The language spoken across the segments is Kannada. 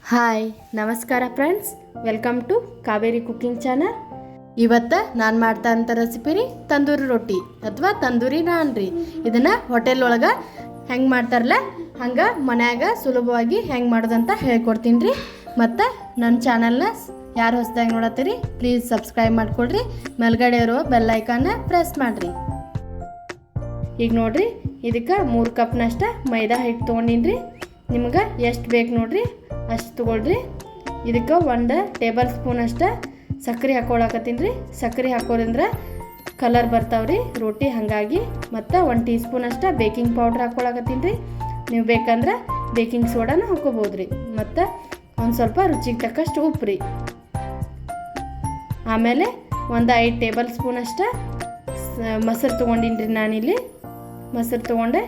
ಹಾಯ್ ನಮಸ್ಕಾರ friends, welcome to Kaveri cooking channel. ಇವತ್ತು ನಾನು ಮಾಡ್ತಾ ಅಂತ ರೆಸಿಪಿ ರೀ ತಂದೂರಿ ರೊಟ್ಟಿ ಅಥವಾ ತಂದೂರಿ ನಾನ್ ರೀ. ಇದನ್ನು ಹೋಟೆಲ್ ಒಳಗೆ ಹೆಂಗೆ ಮಾಡ್ತಾರಲ್ಲ ಹಂಗೆ ಮನ್ಯಾಗ ಸುಲಭವಾಗಿ ಹೆಂಗೆ ಮಾಡೋದಂತ ಹೇಳ್ಕೊಡ್ತೀನಿ ರೀ. ಮತ್ತು ನನ್ನ ಚಾನಲ್ನ ಯಾರು ಹೊಸದಾಗಿ ನೋಡತ್ತೀರಿ ಪ್ಲೀಸ್ ಸಬ್ಸ್ಕ್ರೈಬ್ ಮಾಡ್ಕೊಳ್ರಿ, ಮೇಲ್ಗಡೆ ಇರುವ ಬೆಲ್ ಐಕಾನ್ನ ಪ್ರೆಸ್ ಮಾಡಿರಿ. ಈಗ ನೋಡಿರಿ, ಇದಕ್ಕೆ 3 ಕಪ್ನಷ್ಟ ಮೈದಾ ಹಿಟ್ಟು ತೊಗೊಂಡಿನಿ ರೀ. ನಿಮ್ಗೆ ಎಷ್ಟು ಬೇಕು ನೋಡಿರಿ ಅಷ್ಟು ತೊಗೊಳ್ರಿ. ಇದಕ್ಕೆ 1 ಟೇಬಲ್ ಸ್ಪೂನ್ ಅಷ್ಟು ಸಕ್ಕರೆ ಹಾಕೊಳಕತ್ತೀನಿ ರೀ. ಸಕ್ಕರೆ ಹಾಕೋದ್ರಿಂದ ಕಲರ್ ಬರ್ತಾವ್ರಿ ರೊಟ್ಟಿ, ಹಾಗಾಗಿ. ಮತ್ತು 1 ಟೀ ಸ್ಪೂನ್ ಅಷ್ಟು ಬೇಕಿಂಗ್ ಪೌಡ್ರ್ ಹಾಕೊಳಕತ್ತೀನಿ ರೀ. ನೀವು ಬೇಕಂದ್ರೆ ಬೇಕಿಂಗ್ ಸೋಡಾನ ಹಾಕೋಬೋದು ರೀ. ಮತ್ತು ಒಂದು ಸ್ವಲ್ಪ ರುಚಿಗೆ ತಕ್ಕಷ್ಟು ಉಪ್ಪು ರೀ. ಆಮೇಲೆ 5 ಟೇಬಲ್ ಸ್ಪೂನ್ ಅಷ್ಟು ಮೊಸರು ತೊಗೊಂಡಿನಿ ರೀ. ನಾನಿಲ್ಲಿ ಮೊಸರು ತೊಗೊಂಡೆ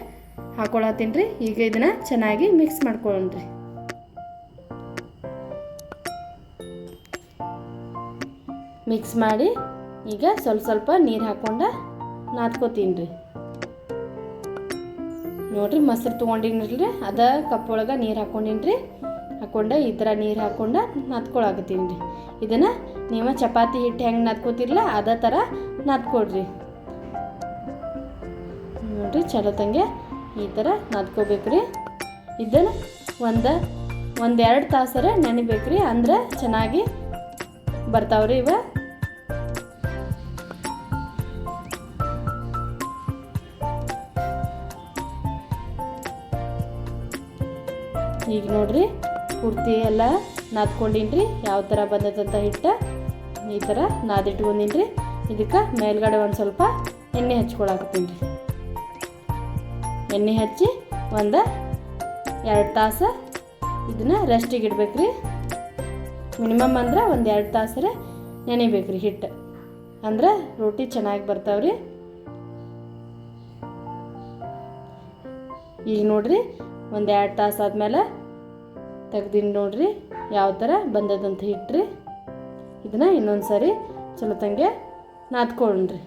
ಹಾಕೊಳತ್ತೀನಿ ರೀ. ಈಗ ಇದನ್ನು ಚೆನ್ನಾಗಿ ಮಿಕ್ಸ್ ಮಾಡ್ಕೊಳ್ಳೋಣ್ರಿ. ಮಿಕ್ಸ್ ಮಾಡಿ ಈಗ ಸ್ವಲ್ಪ ನೀರು ಹಾಕ್ಕೊಂಡು ನಾದ್ಕೋತೀನಿ ರೀ. ನೋಡಿರಿ, ಮೊಸರು ತೊಗೊಂಡಿನಿ ರೀ, ಅದ ಕಪ್ ಒಳಗೆ ನೀರು ಹಾಕ್ಕೊಂಡಿನಿ ರೀ. ಹಾಕ್ಕೊಂಡು ಈ ಥರ ನೀರು ಹಾಕ್ಕೊಂಡು ನಾದ್ಕೊಳಕತ್ತೀನಿ ರೀ. ಇದನ್ನು ನೀವು ಚಪಾತಿ ಹಿಟ್ಟು ಹೆಂಗೆ ನಾದ್ಕೋತಿರಲ್ಲ ಅದೇ ಥರ ನಾದ್ಕೊಡ್ರಿ. ನೋಡಿರಿ, ಚಲೋ ತಂಗೆ ಈ ಥರ ನಾದ್ಕೋಬೇಕು ರೀ. ಇದನ್ನು ಒಂದೆರಡು ತಾಸರ ನೆನಿಬೇಕು ರೀ, ಅಂದ್ರೆ ಚೆನ್ನಾಗಿ ಬರ್ತಾವ್ರಿ ಇವ. ಈಗ ನೋಡ್ರಿ, ಪೂರ್ತಿ ಎಲ್ಲ ನಾದ್ಕೊಂಡಿನಿ ರೀ. ಯಾವ ಥರ ಬಂದದಂತ ಹಿಟ್ಟು ಈ ಥರ ನಾದಿಟ್ಕೊಂಡಿನಿ ರೀ. ಇದಕ್ಕೆ ಮೇಲ್ಗಡೆ ಒಂದು ಸ್ವಲ್ಪ ಎಣ್ಣೆ ಹಚ್ಕೊಳಕತ್ತೀನಿ ರೀ. ಎಣ್ಣೆ ಹಚ್ಚಿ 1-2 ತಾಸು ಇದನ್ನು ರೆಸ್ಟಿಗೆ ಇಡ್ಬೇಕು ರೀ. ಮಿನಿಮಮ್ ಅಂದ್ರೆ 1-2 ತಾಸರ ನೆನಿಬೇಕು ರೀ ಹಿಟ್ಟು, ಅಂದ್ರೆ ರೊಟ್ಟಿ ಚೆನ್ನಾಗಿ ಬರ್ತಾವ್ರಿ. ಈಗ ನೋಡ್ರಿ, 1-2 ತಾಸು ಆದಮೇಲೆ ತೆಗ್ದೀನಿ ನೋಡ್ರಿ ಯಾವ ಥರ ಬಂದದಂತ ಹಿಟ್ರಿ. ಇದನ್ನು ಇನ್ನೊಂದು ಸಾರಿ ಚಲೋ ತಂಗೆ ನಾದ್ಕೊಳ್ಳ್ರಿ.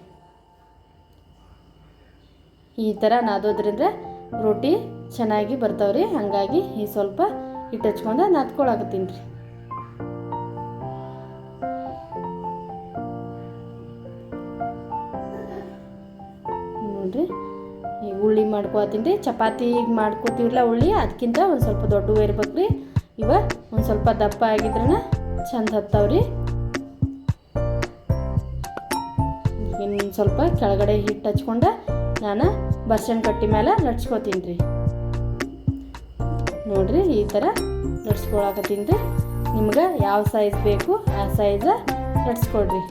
ಈ ಥರ ನಾದೋದ್ರಿಂದ ರೊಟ್ಟಿ ಚೆನ್ನಾಗಿ ಬರ್ತಾವ್ರಿ. ಹಾಗಾಗಿ ಈ ಸ್ವಲ್ಪ ಹಿಟ್ಟು ಹಚ್ಕೊಂಡು ನಾದ್ಕೊಳಕತ್ತೀನಿ ರೀ. ನೋಡ್ರಿ, ಈಗ ಉಳ್ಳಿ ಮಾಡ್ಕೊತೀನಿ ರೀ. ಚಪಾತಿ ಈಗ ಮಾಡ್ಕೋತೀವಲ್ಲ ಉಳ್ಳಿ, ಅದಕ್ಕಿಂತ ಒಂದು ಸ್ವಲ್ಪ ದೊಡ್ಡವು ಇರ್ಬೇಕು ರೀ. ಇವ ಒಂದು ಸ್ವಲ್ಪ ದಪ್ಪ ಆಗಿದ್ರನ ಚಂದ ಹತ್ತಾವ್ರಿ. ಇನ್ನು ಸ್ವಲ್ಪ ಕೆಳಗಡೆ ಹಿಟ್ಟು ಹಚ್ಕೊಂಡು ನಾನು ಬರ್ಸನ್ ಕಟ್ಟಿ ಮೇಲೆ ಲಟ್ಸ್ಕೊತೀನಿ ರೀ. ನೋಡ್ರಿ, ಈ ಥರ ಲಟ್ಸ್ಕೊಳಕತ್ತೀನಿ ರೀ. ನಿಮ್ಗೆ ಯಾವ ಸೈಜ್ ಬೇಕು ಆ ಸೈಜ್ ಲಟ್ಸ್ಕೊಡ್ರಿ.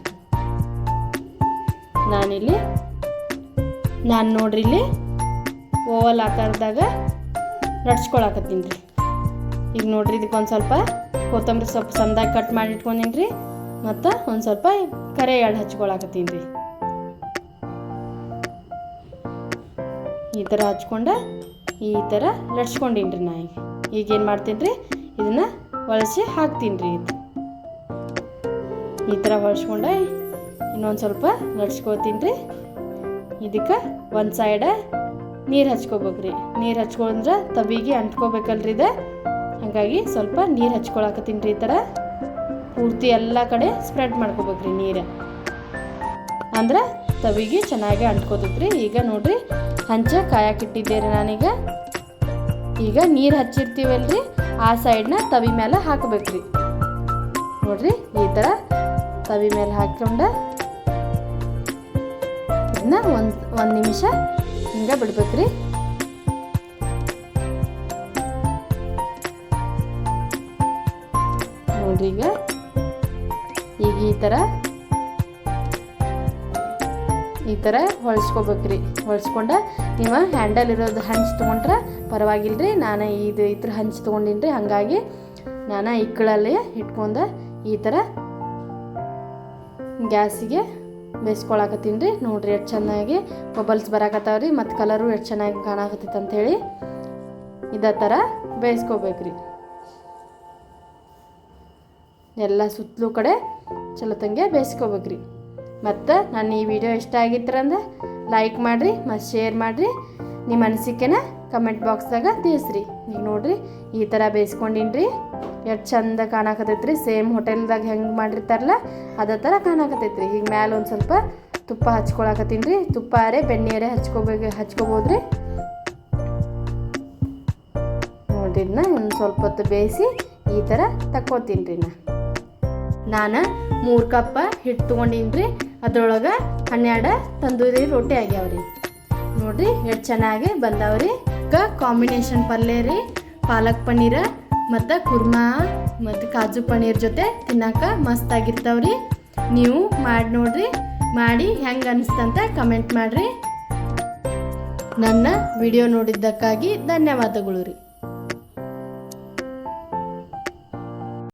ನಾನು ನೋಡ್ರಿ ಇಲ್ಲಿ ಓವಲ್ ಆಕಾರದಾಗ ಲಟ್ಸ್ಕೊಳಕತ್ತೀನಿ ರೀ. ಈಗ ನೋಡ್ರಿ, ಇದಕ್ಕೆ ಒಂದು ಸ್ವಲ್ಪ ಕೊತ್ತಂಬರಿ ಸೊಪ್ಪು ಸಣ್ಣದಾಗಿ ಕಟ್ ಮಾಡಿ ಇಟ್ಕೊಂಡಿನಿ ರೀ. ಮತ್ತು ಒಂದು ಸ್ವಲ್ಪ ಕರೆ ಎಳ್ಳು ಹಚ್ಕೊಳಕತ್ತೀನಿ ರೀ. ಈ ಥರ ಹಚ್ಕೊಂಡು ಈ ಥರ ಲಟ್ಸ್ಕೊಂಡಿನಿ ರೀ. ನಾ ಈಗೇನು ಮಾಡ್ತೀನಿ ರೀ, ಇದನ್ನು ಒಳಸಿ ಹಾಕ್ತೀನಿ ರೀ. ಈ ಥರ ಹೊಳ್ಸ್ಕೊಂಡು ಇನ್ನೊಂದು ಸ್ವಲ್ಪ ಲಟ್ಸ್ಕೊತೀನಿ ರೀ. ಇದಕ್ಕೆ ಒಂದು ಸೈಡ ನೀರು ಹಚ್ಕೋಬೇಕು ರೀ. ನೀರು ಹಚ್ಕೊಂಡ್ರೆ ತವಿಗೆ ಅಂಟ್ಕೋಬೇಕಲ್ರಿ ಇದು, ಹಾಗಾಗಿ ಸ್ವಲ್ಪ ನೀರು ಹಚ್ಕೊಳಕತ್ತೀನಿ ರೀ. ಈ ಥರ ಪೂರ್ತಿ ಎಲ್ಲ ಕಡೆ ಸ್ಪ್ರೆಡ್ ಮಾಡ್ಕೋಬೇಕು ರೀ ನೀರು, ಅಂದ್ರೆ ತವಿಗೆ ಚೆನ್ನಾಗಿ ಅಂಟ್ಕೋತೈತೆ ರೀ. ಈಗ ನೋಡಿರಿ, ಹಂಚ ಕಾಯಕ್ಕಿಟ್ಟಿದ್ದೆ ರೀ ನಾನೀಗ. ಈಗ ನೀರು ಹಚ್ಚಿರ್ತೀವಲ್ರಿ ಆ ಸೈಡ್ನ ತವಿ ಮೇಲೆ ಹಾಕಬೇಕು ರೀ. ನೋಡಿರಿ, ಈ ಥರ ತವಿ ಮೇಲೆ ಹಾಕ್ಕೊಂಡು ಇದನ್ನ ಒಂದು ನಿಮಿಷ ಹಿಂಗೆ ಬಿಡ್ಬೇಕು ರೀ. ನೋಡ್ರಿ, ಈಗ ಈ ಥರ ಹೊಳ್ಸ್ಕೋಬೇಕ್ರಿ. ಹೊಳ್ಸ್ಕೊಂಡು ನೀವು ಹ್ಯಾಂಡಲ್ ಇರೋದು ಹಂಚು ತೊಗೊಂಡ್ರೆ ಪರವಾಗಿಲ್ಲ ರೀ. ನಾನು ಈ ಥರ ಹಂಚು ತೊಗೊಂಡಿನಿ ರೀ, ಹಾಗಾಗಿ ನಾನು ಇಕ್ಕಳಲ್ಲಿ ಇಟ್ಕೊಂಡು ಈ ಥರ ಗ್ಯಾಸಿಗೆ ಬೇಯಿಸ್ಕೊಳಕತ್ತೀನಿ ರೀ. ನೋಡಿರಿ, ಎಷ್ಟು ಚೆನ್ನಾಗಿ ಬಬಲ್ಸ್ ಬರಾಕತ್ತಾವ್ರಿ, ಮತ್ತು ಕಲರು ಎಷ್ಟು ಚೆನ್ನಾಗಿ ಕಾಣಕತ್ತೈತೆ ಅಂಥೇಳಿ ಇದೇ ಥರ ಬೇಯಿಸ್ಕೋಬೇಕ್ರಿ. ಎಲ್ಲ ಸುತ್ತಲೂ ಕಡೆ ಚಲೋ ತಂಗೆ ಬೇಯಿಸ್ಕೋಬೇಕ್ರಿ. ಮತ್ತು ನನ್ನ ಈ ವಿಡಿಯೋ ಇಷ್ಟ ಆಗಿತ್ತಂದ್ರೆ ಲೈಕ್ ಮಾಡಿರಿ ಮತ್ತು ಶೇರ್ ಮಾಡಿರಿ. ನಿಮ್ಮ ಅನಿಸಿಕೆನ ಕಮೆಂಟ್ ಬಾಕ್ಸ್ದಾಗ ತಿಳಿಸ್ರಿ. ಈಗ ನೋಡಿರಿ ಈ ಥರ ಬೇಯಿಸ್ಕೊಂಡಿನಿ ರೀ. ಎಷ್ಟು ಚಂದ ಕಾಣಕತ್ತೈತ್ರಿ. ಸೇಮ್ ಹೋಟೆಲ್ದಾಗ ಹೆಂಗೆ ಮಾಡಿರ್ತಾರಲ್ಲ ಅದೇ ಥರ ಕಾಣಕತ್ತೈತ್ರಿ. ಈಗ ಮ್ಯಾಲೆ ಒಂದು ಸ್ವಲ್ಪ ತುಪ್ಪ ಹಚ್ಕೊಳಕತ್ತೀನಿ ರೀ. ತುಪ್ಪ ಅರೆ ಬೆಣ್ಣೆಯರೆ ಹಚ್ಕೋಬೋದ್ರಿ. ನೋಡ್ರಿ ಇದನ್ನ ಒಂದು ಸ್ವಲ್ಪ ಹೊತ್ತು ಬೇಯಿಸಿ ಈ ಥರ ತಕ್ಕೋತೀನಿ ರೀ. ನಾನು 3 ಕಪ್ ಹಿಟ್ಟು ತೊಗೊಂಡಿನಿ ರೀ. ಅದ್ರೊಳಗೆ 12 ತಂದೂರಿ ರೊಟ್ಟಿ ಆಗ್ಯಾವ್ರಿ. ನೋಡಿರಿ ಎಷ್ಟು ಚೆನ್ನಾಗಿ ಬಂದಾವ್ರಿ. ಈಗ ಕಾಂಬಿನೇಷನ್ ಪಲ್ಯ ರೀ, ಪಾಲಕ್ ಪನ್ನೀರ ಮತ್ತು ಕುರ್ಮಾ ಮತ್ತು ಕಾಜು ಪನ್ನೀರ್ ಜೊತೆ ತಿನ್ನಕ್ಕೆ ಮಸ್ತಾಗಿರ್ತಾವ್ರಿ. ನೀವು ಮಾಡಿ ನೋಡ್ರಿ. ಮಾಡಿ ಹೆಂಗೆ ಅನಿಸ್ತಂತ ಕಮೆಂಟ್ ಮಾಡಿರಿ. ನನ್ನ ವಿಡಿಯೋ ನೋಡಿದ್ದಕ್ಕಾಗಿ ಧನ್ಯವಾದಗಳು ರೀ.